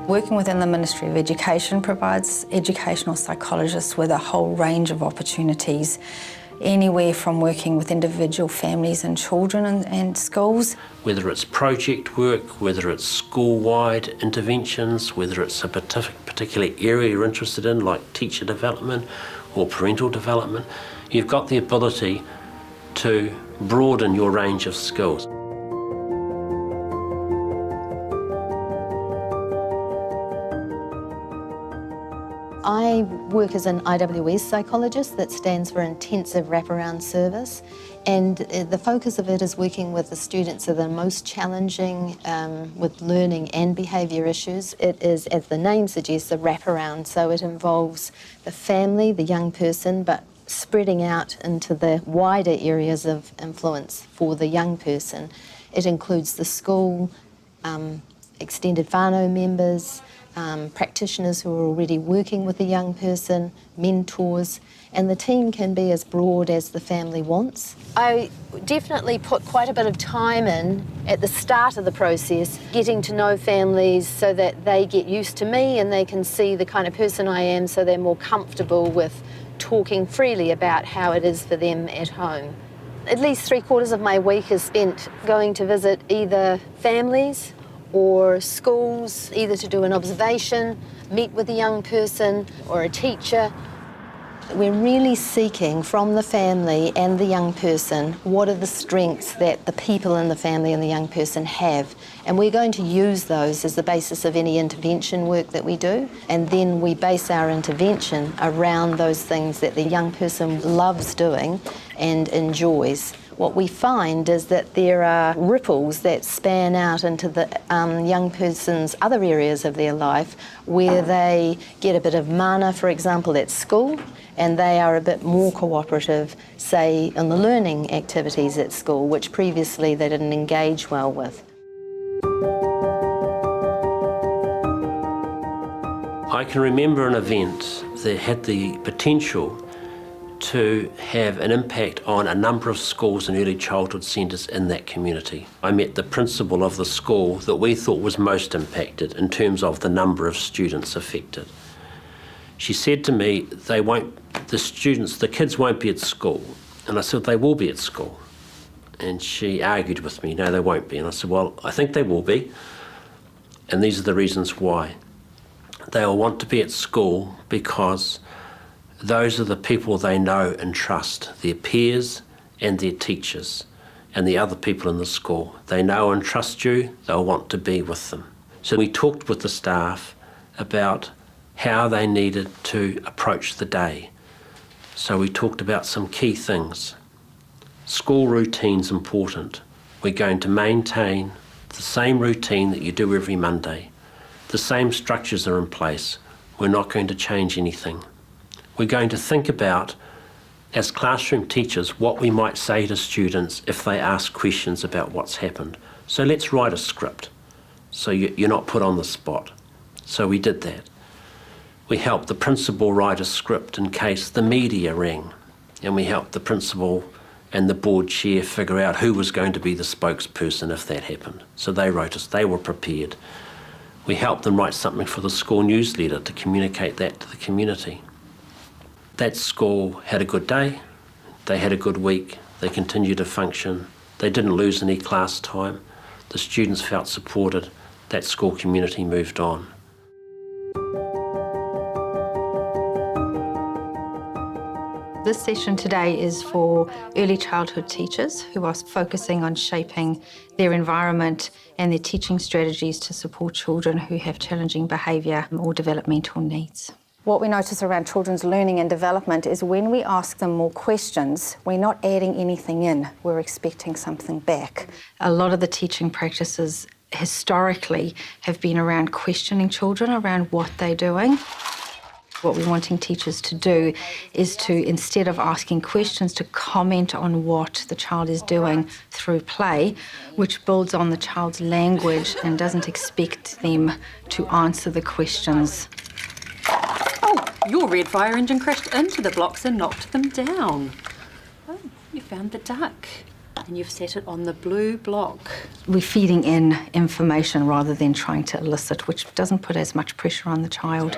Working within the Ministry of Education provides educational psychologists with a whole range of opportunities, anywhere from working with individual families and children and schools. Whether it's project work, whether it's school-wide interventions, whether it's a particular area you're interested in, like teacher development or parental development, you've got the ability to broaden your range of skills. I work as an IWS psychologist, that stands for Intensive Wraparound Service, and the focus of it is working with the students that are most challenging with learning and behaviour issues. It is, as the name suggests, a wraparound, so it involves the family, the young person, but spreading out into the wider areas of influence for the young person. It includes the school, extended whānau members, practitioners who are already working with the young person, mentors, and the team can be as broad as the family wants. I definitely put quite a bit of time in at the start of the process, getting to know families so that they get used to me and they can see the kind of person I am, so they're more comfortable with talking freely about how it is for them at home. At least 3/4 of my week is spent going to visit either families or schools, either to do an observation, meet with a young person or a teacher. We're really seeking from the family and the young person what are the strengths that the people in the family and the young person have, and we're going to use those as the basis of any intervention work that we do, and then we base our intervention around those things that the young person loves doing and enjoys. What we find is that there are ripples that span out into the young person's other areas of their life, where they get a bit of mana, for example, at school, and they are a bit more cooperative, say, in the learning activities at school, which previously they didn't engage well with. I can remember an event that had the potential to have an impact on a number of schools and early childhood centres in that community. I met the principal of the school that we thought was most impacted in terms of the number of students affected. She said to me, the kids won't be at school. And I said, they will be at school. And she argued with me, no, they won't be. And I said, well, I think they will be. And these are the reasons why. They will want to be at school because those are the people they know and trust, their peers and their teachers and the other people in the school. They know and trust you, they'll want to be with them. So we talked with the staff about how they needed to approach the day. So we talked about some key things. School routine's important. We're going to maintain the same routine that you do every Monday. The same structures are in place. We're not going to change anything. We're going to think about, as classroom teachers, what we might say to students if they ask questions about what's happened. So let's write a script, so you're not put on the spot. So we did that. We helped the principal write a script in case the media rang, and we helped the principal and the board chair figure out who was going to be the spokesperson if that happened. So they were prepared. We helped them write something for the school newsletter to communicate that to the community. That school had a good day, they had a good week, they continued to function, they didn't lose any class time, the students felt supported, that school community moved on. This session today is for early childhood teachers who are focusing on shaping their environment and their teaching strategies to support children who have challenging behaviour or developmental needs. What we notice around children's learning and development is when we ask them more questions, we're not adding anything in, we're expecting something back. A lot of the teaching practices historically have been around questioning children around what they're doing. What we're wanting teachers to do is to, instead of asking questions, to comment on what the child is doing through play, which builds on the child's language and doesn't expect them to answer the questions. Oh, your red fire engine crashed into the blocks and knocked them down. Oh, you found the duck. And you've set it on the blue block. We're feeding in information rather than trying to elicit, which doesn't put as much pressure on the child.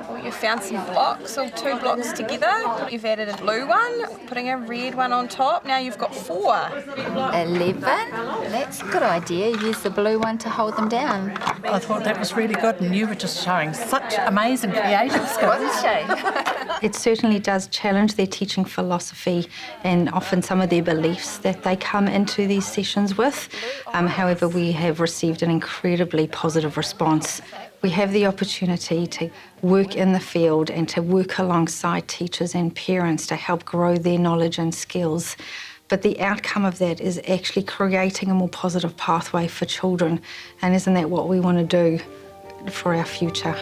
Well, you found some blocks, or 2 blocks together. You've added a blue one, putting a red one on top. Now you've got 4. 11. That's a good idea. Use the blue one to hold them down. I thought that was really good, and you were just showing such amazing creative skills. Wasn't she? It certainly does challenge their teaching philosophy and often some of their beliefs that they come into these sessions with. However, we have received an incredibly positive response. We have the opportunity to work in the field and to work alongside teachers and parents to help grow their knowledge and skills. But the outcome of that is actually creating a more positive pathway for children. And isn't that what we want to do for our future?